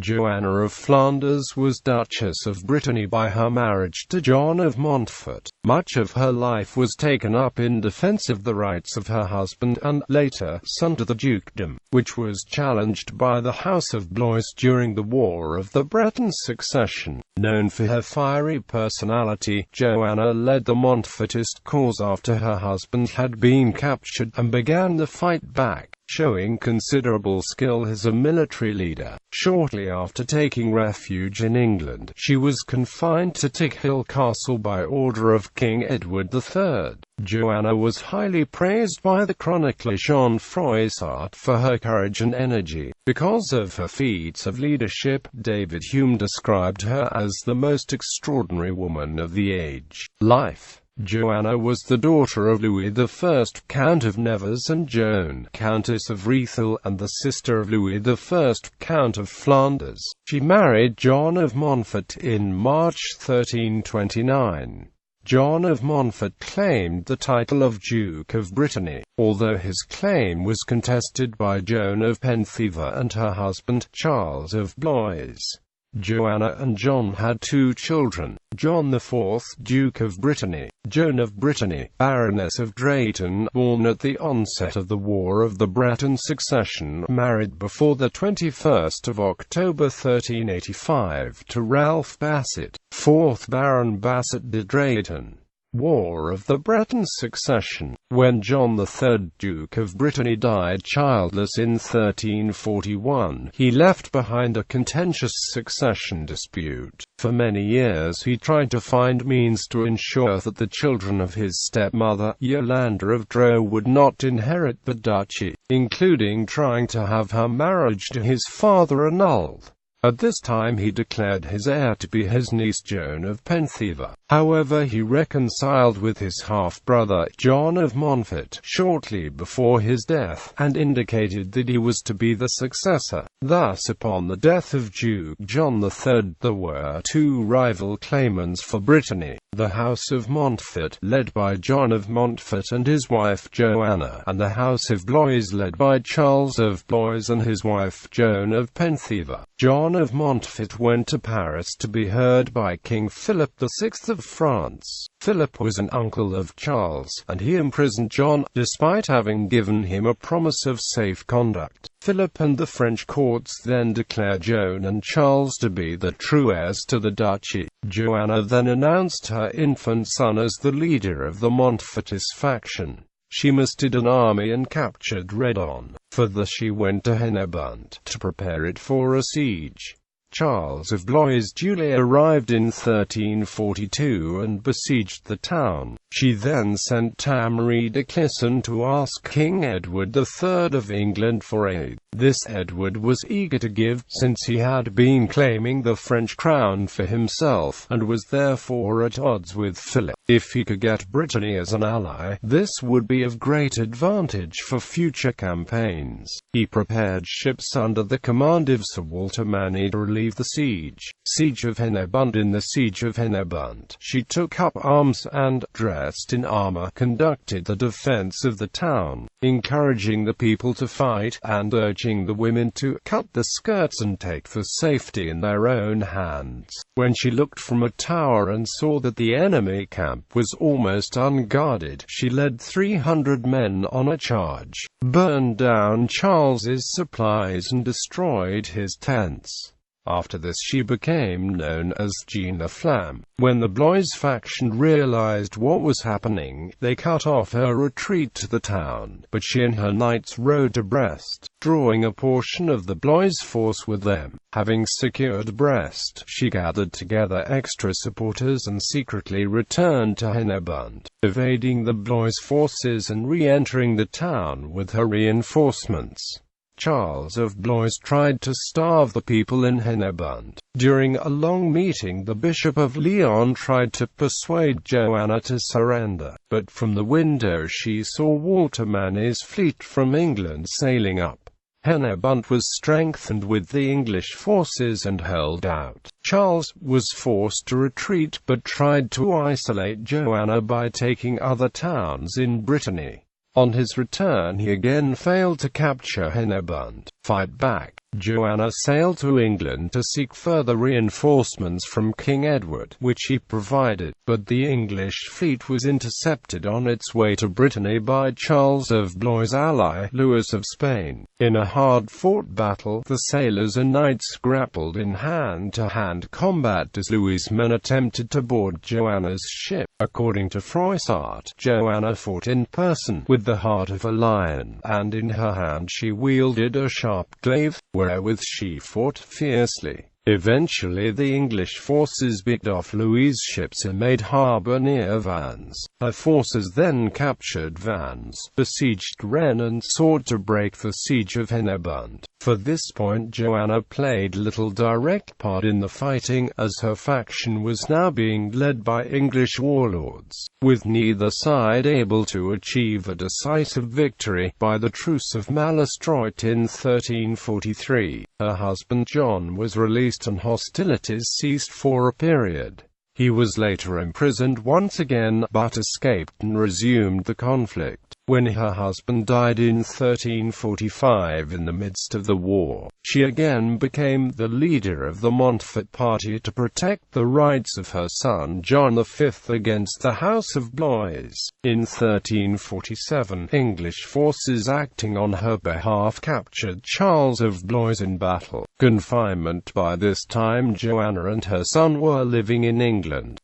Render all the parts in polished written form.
Joanna of Flanders was Duchess of Brittany by her marriage to John of Montfort. Much of her life was taken up in defense of the rights of her husband and, later, son to the dukedom, which was challenged by the House of Blois during the War of the Breton Succession. Known for her fiery personality, Joanna led the Montfortist cause after her husband had been captured, and began the fight back, showing considerable skill as a military leader. Shortly after taking refuge in England, she was confined to Tickhill Castle by order of King Edward III. Joanna was highly praised by the chronicler Jean Froissart for her courage and energy. Because of her feats of leadership, David Hume described her as the most extraordinary woman of the age. Life. Joanna was the daughter of Louis I, Count of Nevers, and Joan, Countess of Rethel, and the sister of Louis I, Count of Flanders. She married John of Montfort in March 1329. John of Montfort claimed the title of Duke of Brittany, although his claim was contested by Joan of Penthièvre and her husband, Charles of Blois. Joanna and John had two children: John IV, Duke of Brittany, Joan of Brittany, Baroness of Drayton, born at the onset of the War of the Breton Succession, married before the 21st of October 1385 to Ralph Basset, 4th Baron Basset de Drayton. War of the Breton Succession. When John III, Duke of Brittany, died childless in 1341, he left behind a contentious succession dispute. For many years he tried to find means to ensure that the children of his stepmother, Yolande of Dreux, would not inherit the duchy, including trying to have her marriage to his father annulled. At this time he declared his heir to be his niece Joan of Penthièvre. However, he reconciled with his half-brother, John of Montfort, shortly before his death, and indicated that he was to be the successor. Thus, upon the death of Duke John III, there were two rival claimants for Brittany: the House of Montfort, led by John of Montfort and his wife Joanna, and the House of Blois, led by Charles of Blois and his wife Joan of Penthièvre. John of Montfort went to Paris to be heard by King Philip VI of France. Philip was an uncle of Charles, and he imprisoned John, despite having given him a promise of safe conduct. Philip and the French courts then declared Joan and Charles to be the true heirs to the duchy. Joanna then announced her infant son as the leader of the Montfortist faction. She mustered an army and captured Redon. Further, she went to Hennebont to prepare it for a siege. Charles of Blois duly arrived in 1342 and besieged the town. She then sent Tamari de Clisson to ask King Edward III of England for aid. This Edward was eager to give, since he had been claiming the French crown for himself, and was therefore at odds with Philip. If he could get Brittany as an ally, this would be of great advantage for future campaigns. He prepared ships under the command of Sir Walter Manny to relieve the siege. Siege of Hennebont. In the siege of Hennebont, she took up arms and, dressed in armor, conducted the defense of the town, encouraging the people to fight, and urging the women to cut the skirts and take the safety in their own hands. When she looked from a tower and saw that the enemy camp was almost unguarded, she led 300 men on a charge, burned down Charles's supplies and destroyed his tents. After this she became known as Jeanne la Flamme. When the Blois faction realized what was happening, they cut off her retreat to the town, but she and her knights rode to Brest, drawing a portion of the Blois force with them. Having secured Brest, she gathered together extra supporters and secretly returned to Hennebont, evading the Blois forces and re-entering the town with her reinforcements. Charles of Blois tried to starve the people in Hennebont. During a long meeting, the Bishop of Lyon tried to persuade Joanna to surrender, but from the window she saw Walter Manny's fleet from England sailing up. Hennebont was strengthened with the English forces and held out. Charles was forced to retreat, but tried to isolate Joanna by taking other towns in Brittany. On his return he again failed to capture Hennebont. Fight back. Joanna sailed to England to seek further reinforcements from King Edward, which he provided, but the English fleet was intercepted on its way to Brittany by Charles of Blois' ally, Louis of Spain. In a hard-fought battle, the sailors and knights grappled in hand-to-hand combat as Louis' men attempted to board Joanna's ship. According to Froissart, Joanna fought in person, with the heart of a lion, and in her hand she wielded a sharp glaive, wherewith she fought fiercely. Eventually the English forces beat off Louis' ships and made harbour near Vannes. Her forces then captured Vannes, besieged Rennes and sought to break the siege of Hennebont. For this point Joanna played little direct part in the fighting, as her faction was now being led by English warlords, with neither side able to achieve a decisive victory. By the Truce of Malestroit in 1343, her husband John was released and hostilities ceased for a period. He was later imprisoned once again, but escaped and resumed the conflict. When her husband died in 1345 in the midst of the war, she again became the leader of the Montfort party to protect the rights of her son John V against the House of Blois. In 1347, English forces acting on her behalf captured Charles of Blois in battle. Confinement. By this time Joanna and her son were living in England.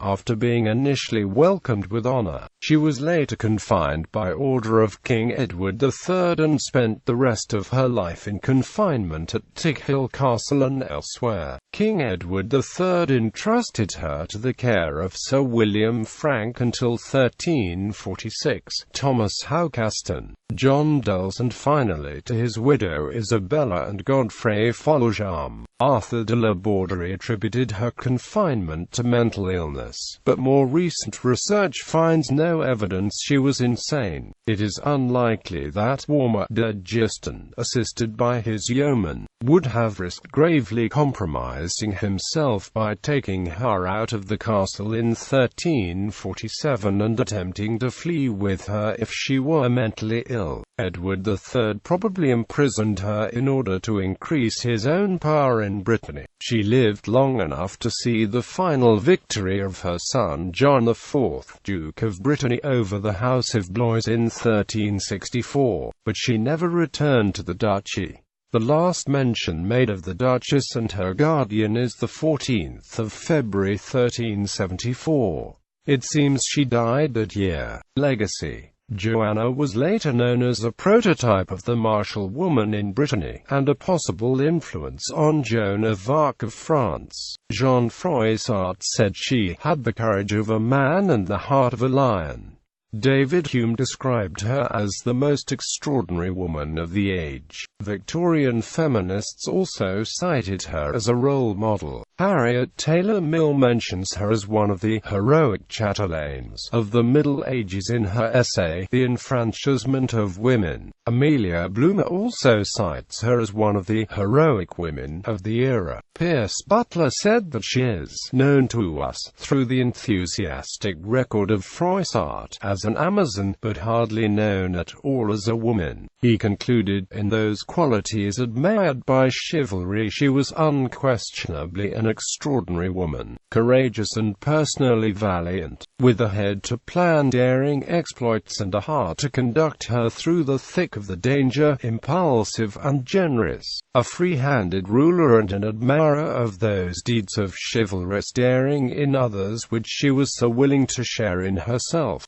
After being initially welcomed with honour, she was later confined by order of King Edward III and spent the rest of her life in confinement at Tickhill Castle and elsewhere. King Edward III entrusted her to the care of Sir William Frank until 1346, Thomas Haucaston, John Dulles and finally to his widow Isabella and Godfrey Folgeham. Arthur de la Borderie attributed her confinement to mental illness, but more recent research finds no evidence she was insane. It is unlikely that Warmer de Giston, assisted by his yeomen, would have risked gravely compromising himself by taking her out of the castle in 1347 and attempting to flee with her if she were mentally ill. Edward III probably imprisoned her in order to increase his own power in Brittany. She lived long enough to see the final victory of her son John IV, Duke of Brittany, over the House of Blois in 1364, but she never returned to the duchy. The last mention made of the Duchess and her guardian is the 14th of February 1374. It seems she died that year. Legacy. Joanna was later known as a prototype of the martial woman in Brittany, and a possible influence on Joan of Arc of France. Jean Froissart said she had the courage of a man and the heart of a lion. David Hume described her as the most extraordinary woman of the age. Victorian feminists also cited her as a role model. Harriet Taylor Mill mentions her as one of the heroic chatelaines of the Middle Ages in her essay, The Enfranchisement of Women. Amelia Bloomer also cites her as one of the heroic women of the era. Pierce Butler said that she is known to us through the enthusiastic record of Froissart as an Amazon, but hardly known at all as a woman. He concluded, in those qualities admired by chivalry she was unquestionably an extraordinary woman, courageous and personally valiant, with a head to plan daring exploits and a heart to conduct her through the thick of the danger, impulsive and generous, a free-handed ruler and an admirer of those deeds of chivalrous daring in others which she was so willing to share in herself.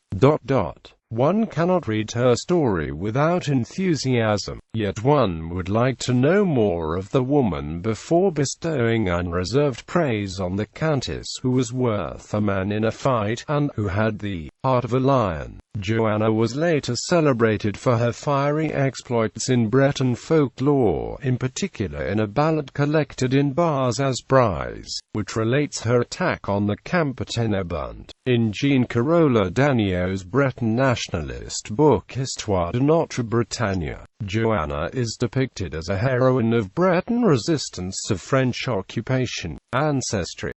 One cannot read her story without enthusiasm, yet one would like to know more of the woman before bestowing unreserved praise on the Countess who was worth a man in a fight, and who had the heart of a lion. Joanna was later celebrated for her fiery exploits in Breton folklore, in particular in a ballad collected in Bars as Brise, which relates her attack on the camp at Hennebont. In Jean Carola Daniel's Breton nationalist book Histoire de Notre Bretagne, Joanna is depicted as a heroine of Breton resistance to French occupation. Ancestry.